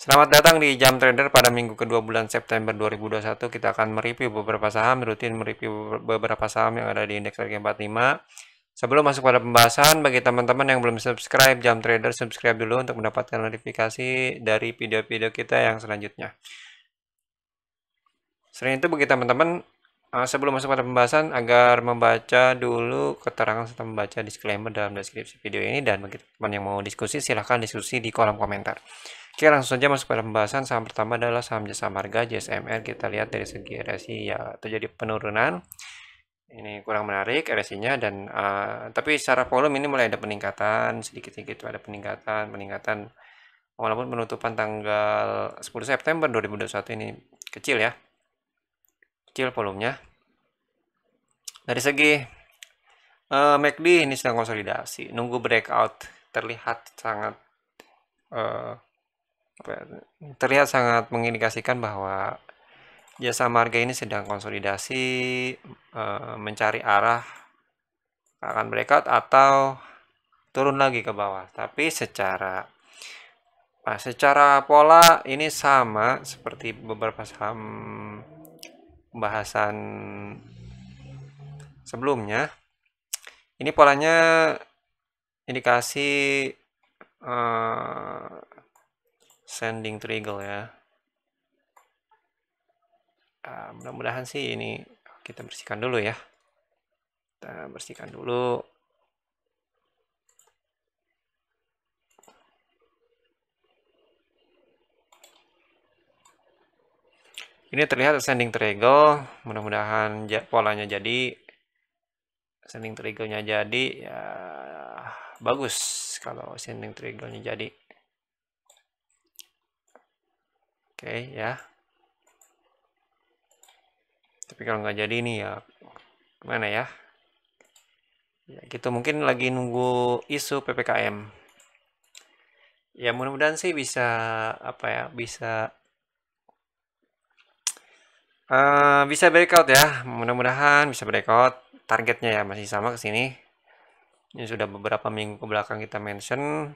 Selamat datang di Jam Trader pada minggu kedua bulan September 2021. Kita akan mereview beberapa saham, rutin mereview beberapa saham yang ada di indeks harga 45. Sebelum masuk pada pembahasan, bagi teman-teman yang belum subscribe Jam Trader, subscribe dulu untuk mendapatkan notifikasi dari video-video kita yang selanjutnya. Selain itu, bagi teman-teman, sebelum masuk pada pembahasan, agar membaca dulu keterangan serta membaca disclaimer dalam deskripsi video ini, dan bagi teman yang mau diskusi, silahkan diskusi di kolom komentar. Oke, langsung saja masuk pada pembahasan. Saham pertama adalah saham Jasa Marga, JSMR. Kita lihat dari segi RSI ya terjadi penurunan. Ini kurang menarik RSI-nya, dan tapi secara volume ini mulai ada peningkatan, sedikit-sedikit ada peningkatan walaupun penutupan tanggal 10 September 2021 ini kecil ya. Kecil volumenya. Dari segi MACD ini sedang konsolidasi, nunggu breakout, terlihat sangat mengindikasikan bahwa Jasa Marga ini sedang konsolidasi, mencari arah akan breakout atau turun lagi ke bawah. Tapi secara pola ini sama seperti beberapa saham pembahasan sebelumnya. Ini polanya indikasi sending triangle ya. Mudah-mudahan sih ini kita bersihkan dulu ya. Kita bersihkan dulu. Ini terlihat ascending triangle, mudah-mudahan polanya jadi, ascending triangle-nya jadi, ya bagus kalau ascending triangle-nya jadi. Oke ya. Tapi kalau nggak jadi nih ya gimana ya? Ya gitu, mungkin lagi nunggu isu PPKM. Ya mudah-mudahan sih bisa bisa breakout ya, mudah-mudahan bisa breakout. Targetnya ya masih sama ke sini. Ini sudah beberapa minggu ke belakang kita mention.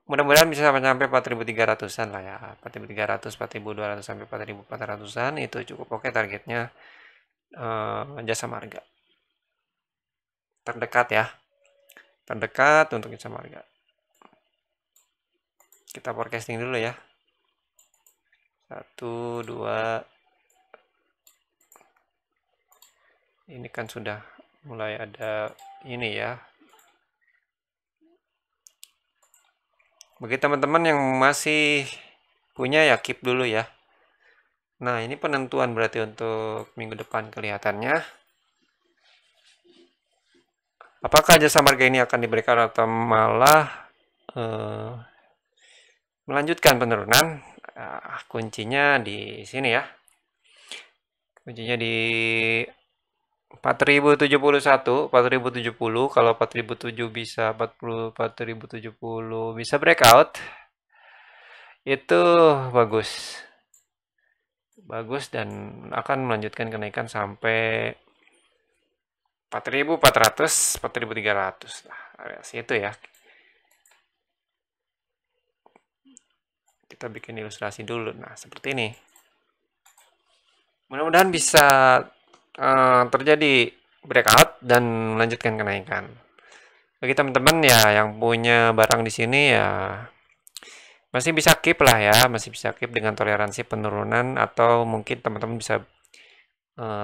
Mudah-mudahan bisa sampai 4.300-an lah ya. 4.300, 4.200 sampai 4.400-an itu cukup oke targetnya Jasa Marga. Terdekat ya. Terdekat untuk Jasa Marga. Kita forecasting dulu ya. 1, 2. Ini kan sudah mulai ada ini ya. Bagi teman-teman yang masih punya ya keep dulu ya. Nah, ini penentuan berarti untuk minggu depan kelihatannya. Apakah Jasa Marga ini akan diberikan atau malah melanjutkan penurunan? Kuncinya di sini ya. Kuncinya di 4.071, 4.070. Kalau 4.007 bisa 4.070 bisa breakout, itu bagus dan akan melanjutkan kenaikan sampai 4.400, 4.300 lah, itu ya. Kita bikin ilustrasi dulu. Nah, seperti ini. Mudah-mudahan bisa terjadi breakout dan melanjutkan kenaikan. Bagi teman-teman ya yang punya barang di sini ya masih bisa keep lah ya, masih bisa keep dengan toleransi penurunan, atau mungkin teman-teman bisa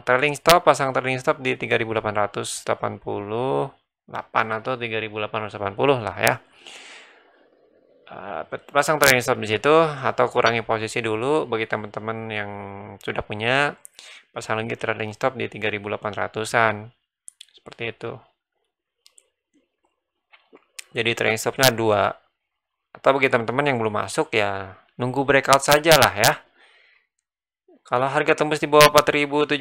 trailing stop, pasang trailing stop di 3.888 atau 3.880 lah ya. Pasang trailing stop di situ atau kurangi posisi dulu. Bagi teman-teman yang sudah punya, pasang lagi trailing stop di 3.800-an. Seperti itu. Jadi trailing stopnya 2. Atau bagi teman-teman yang belum masuk ya nunggu breakout saja lah ya. Kalau harga tembus di bawah 4.070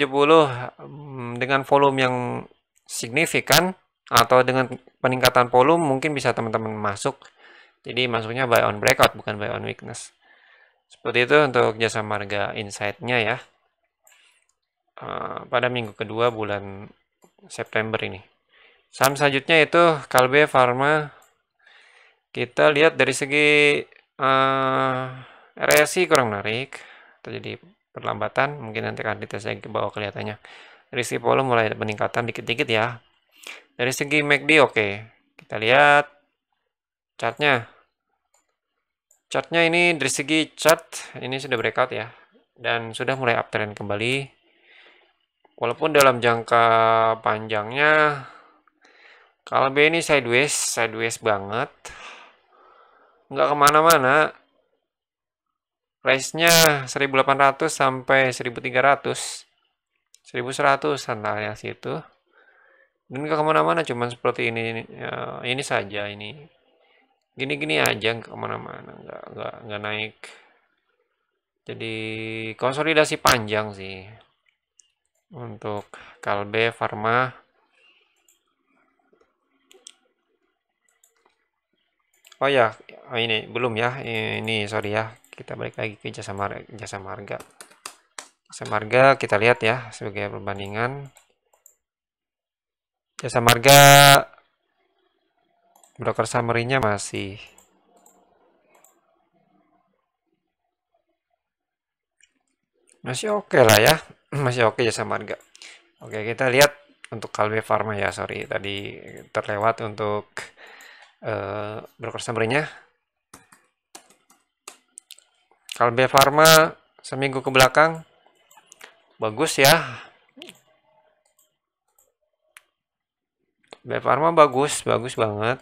dengan volume yang signifikan atau dengan peningkatan volume, mungkin bisa teman-teman masuk. Jadi masuknya buy on breakout, bukan buy on weakness. Seperti itu untuk Jasa Marga insight-nya ya. Pada minggu kedua bulan September ini. Saham selanjutnya itu Kalbe Pharma. Kita lihat dari segi RSI kurang menarik, terjadi perlambatan, mungkin nanti akan dites lagi ke bawah kelihatannya. Dari segi volume mulai ada peningkatan dikit-dikit ya. Dari segi MACD oke. Kita lihat chartnya. Chartnya ini dari segi chart ini sudah breakout ya, dan sudah mulai uptrend kembali. Walaupun dalam jangka panjangnya kalau B ini sideways banget, nggak kemana-mana. Range-nya 1800 sampai 1300, 1100-an lah ya situ. Dan nggak kemana-mana, cuman seperti ini, ini saja ini. Gini-gini aja nggak kemana-mana, nggak naik. Jadi konsolidasi panjang sih untuk Kalbe Farma. Oh ya, ini belum ya. Ini sorry ya. Kita balik lagi ke jasa marga. Jasa marga kita lihat ya sebagai perbandingan. Jasa marga broker summary-nya masih oke lah ya. Masih oke jasa marga. Oke, kita lihat untuk Kalbe Farma ya, sorry tadi terlewat untuk broker summary-nya. Kalbe Farma seminggu ke belakang bagus ya. Kalbe Farma bagus banget.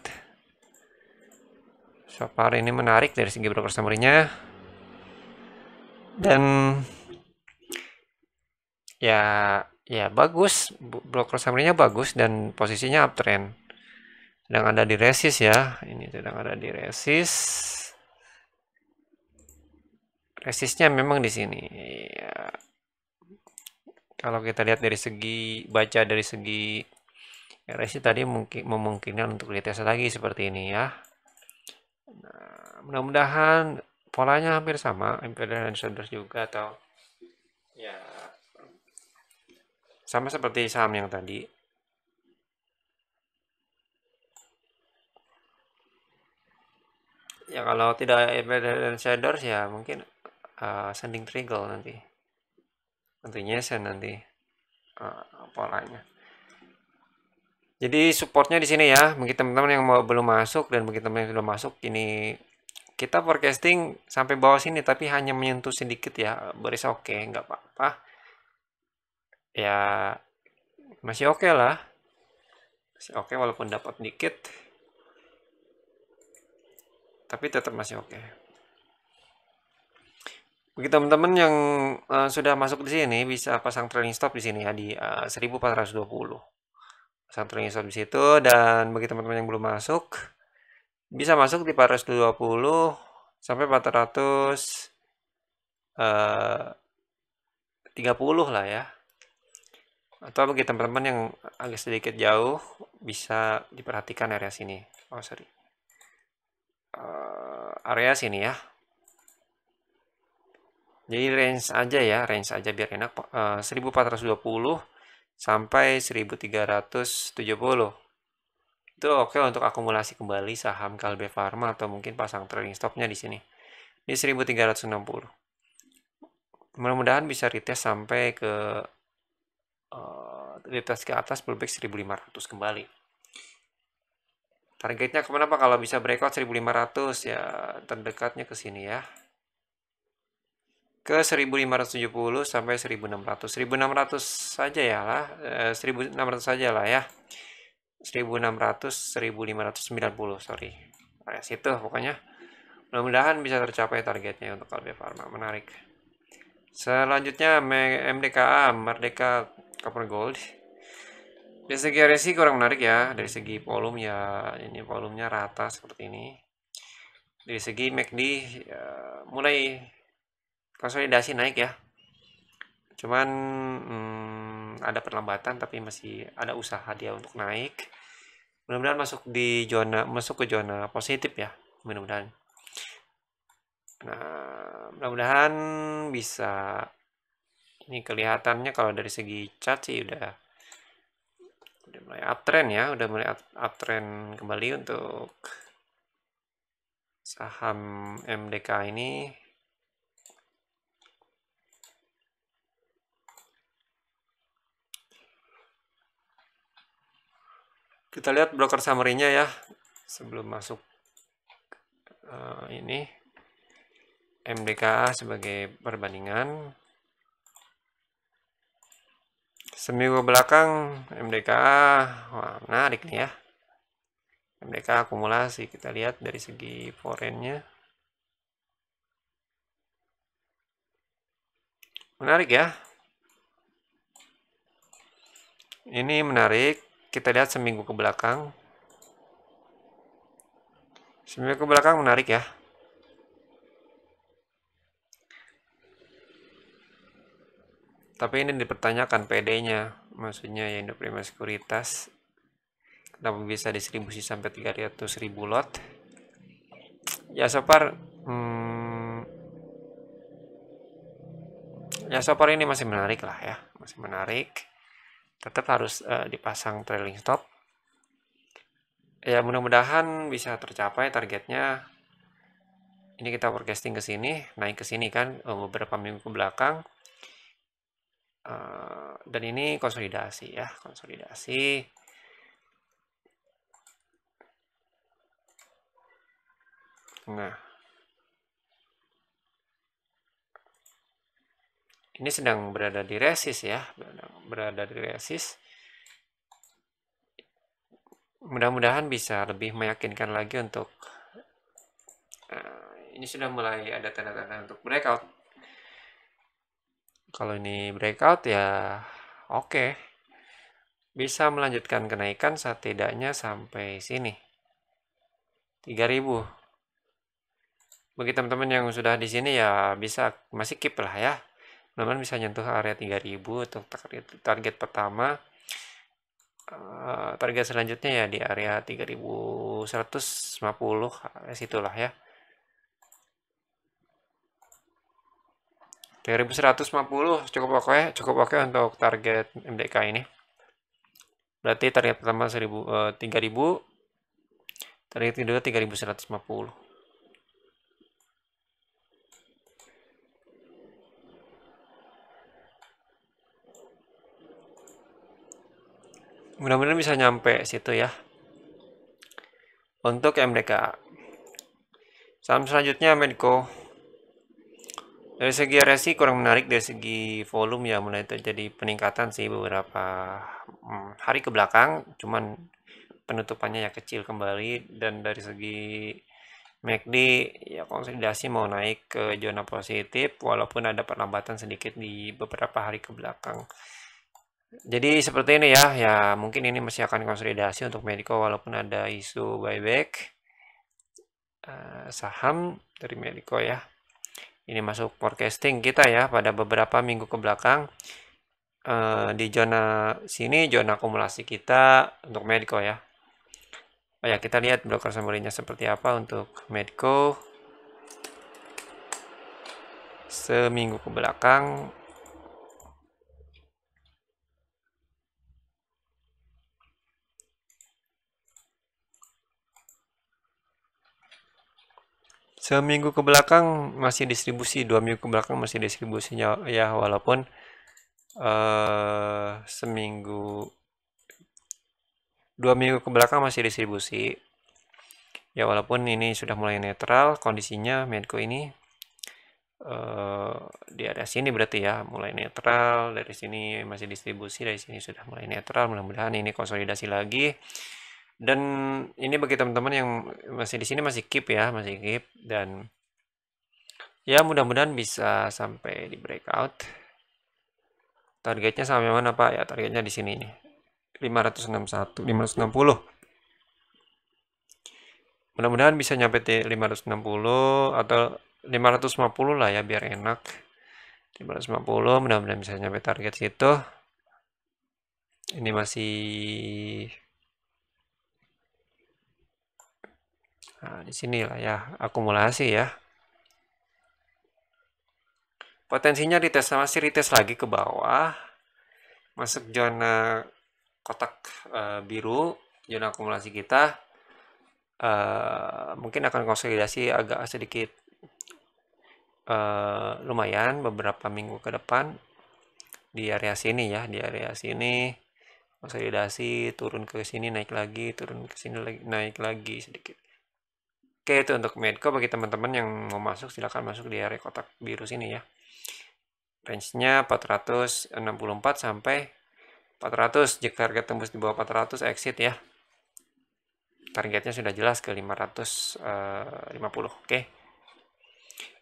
So far ini menarik dari segi broker summary-nya. Dan ya bagus, broker summary-nya bagus dan posisinya uptrend. Sedang ada di resist ya. Ini sedang ada di resist. Resistnya memang di sini. Ya. Kalau kita lihat dari segi resist tadi mungkin memungkinkan untuk dites lagi seperti ini ya. Nah, mudah-mudahan polanya hampir sama, impedance dan shoulders juga atau ya sama seperti saham yang tadi. Ya kalau tidak impedance dan shoulders ya mungkin sending triangle nanti. Tentunya nanti polanya. Jadi supportnya di sini ya, bagi teman-teman yang belum masuk dan bagi teman yang sudah masuk, ini kita forecasting sampai bawah sini tapi hanya menyentuh sedikit ya, beres oke, nggak apa-apa. Ya masih oke lah, masih oke walaupun dapat dikit, tapi tetap masih oke. Bagi teman-teman yang sudah masuk di sini bisa pasang trailing stop di sini ya di 1420. Pasang trailing stop di situ, dan bagi teman-teman yang belum masuk bisa masuk di 420 sampai 430 lah ya. Atau bagi teman-teman yang agak sedikit jauh bisa diperhatikan area sini. Oh sorry, area sini ya. Jadi range aja biar enak. 1420 sampai 1370. Itu oke untuk akumulasi kembali saham Kalbe Farma atau mungkin pasang trailing stopnya di sini di 1360. Mudah-mudahan bisa retest sampai ke retest ke atas pullback 1500 kembali. Targetnya kenapa kalau bisa breakout 1500 ya terdekatnya ke sini ya. Ke 1570 sampai 1600. 1600 saja ya lah, 1600 saja lah ya. 1600 1590, sorry. Nah, situ pokoknya. Mudah-mudahan bisa tercapai targetnya untuk Kalbe Farma. Menarik. Selanjutnya MDKA, Merdeka Copper Gold. Dari segi RSI kurang menarik ya. Dari segi volume ya, ini volumenya rata seperti ini. Dari segi MACD ya, mulai konsolidasi naik ya. Cuman ada perlambatan tapi masih ada usaha dia untuk naik. Mudah-mudahan masuk ke zona positif ya. Mudah-mudahan. Nah, mudah-mudahan bisa. Ini kelihatannya kalau dari segi chart sih udah mulai uptrend ya, udah mulai uptrend kembali untuk saham MDK ini. Kita lihat broker summary-nya ya sebelum masuk ini MDKA sebagai perbandingan. Seminggu belakang MDKA, wah menarik nih ya. MDKA akumulasi, kita lihat dari segi foreign-nya. Menarik ya. Ini menarik. Kita lihat seminggu ke belakang. Seminggu ke belakang menarik ya. Tapi ini dipertanyakan PD-nya. Maksudnya ya Indo Prima Sekuritas. Kenapa bisa distribusi sampai 300.000 lot? Ya so far ini masih menarik lah ya. Masih menarik. Tetap harus dipasang trailing stop. Ya mudah-mudahan bisa tercapai targetnya. Ini kita forecasting ke sini, naik ke sini kan beberapa minggu ke belakang. Dan ini konsolidasi ya, konsolidasi. Nah, ini sedang berada di resist ya, berada di resist. Mudah-mudahan bisa lebih meyakinkan lagi untuk ini sudah mulai ada tanda-tanda untuk breakout. Kalau ini breakout ya oke. Bisa melanjutkan kenaikan setidaknya sampai sini. 3.000. Bagi teman-teman yang sudah di sini ya bisa masih keep lah ya. Teman-teman bisa nyentuh area 3.000 untuk target pertama. Target selanjutnya ya di area 3.150 situlah ya. 3.150 cukup oke untuk target MDK ini. Berarti target pertama 3.000, target kedua 3.150. Mudah-mudahan bisa nyampe situ ya. Untuk MDK. Saham selanjutnya Medco. Dari segi RSI kurang menarik, dari segi volume ya mulai terjadi peningkatan sih beberapa hari ke belakang, cuman penutupannya ya kecil kembali. Dan dari segi MACD ya konsolidasi mau naik ke zona positif walaupun ada perlambatan sedikit di beberapa hari ke belakang. Jadi seperti ini ya, ya mungkin ini masih akan konsolidasi untuk Medco walaupun ada isu buyback saham dari Medco ya. Ini masuk forecasting kita ya pada beberapa minggu ke belakang. Di zona sini zona akumulasi kita untuk Medco ya. Oh ya, kita lihat broker summary-nya seperti apa untuk Medco seminggu ke belakang. Seminggu ke belakang masih distribusi, 2 minggu ke belakang masih distribusinya ya, walaupun seminggu 2 minggu ke belakang masih distribusi ya, walaupun ini sudah mulai netral kondisinya Medco ini di area sini berarti ya mulai netral, dari sini masih distribusi, dari sini sudah mulai netral. Mudah-mudahan ini konsolidasi lagi. Dan ini bagi teman-teman yang masih di sini masih keep ya, masih keep, dan ya mudah-mudahan bisa sampai di breakout. Targetnya sampai mana Pak? Ya targetnya di sini nih. 561, 560. Mudah-mudahan bisa nyampe 560 atau 550 lah ya biar enak. 550 mudah-mudahan bisa nyampe target situ. Ini masih di sini lah ya, akumulasi ya. Potensinya masih retest lagi ke bawah. Masuk zona kotak biru, zona akumulasi kita. Mungkin akan konsolidasi agak sedikit lumayan beberapa minggu ke depan di area sini ya, di area sini konsolidasi, turun ke sini naik lagi, turun ke sini lagi naik lagi sedikit. Oke, itu untuk Medco. Bagi teman-teman yang mau masuk silahkan masuk di area kotak biru sini ya. Range-nya 464 sampai 400. Jika harga tembus di bawah 400 exit ya. Targetnya sudah jelas ke 550. Oke.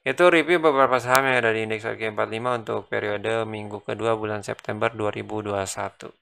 Itu review beberapa saham yang ada di indeks harga 45 untuk periode minggu kedua bulan September 2021.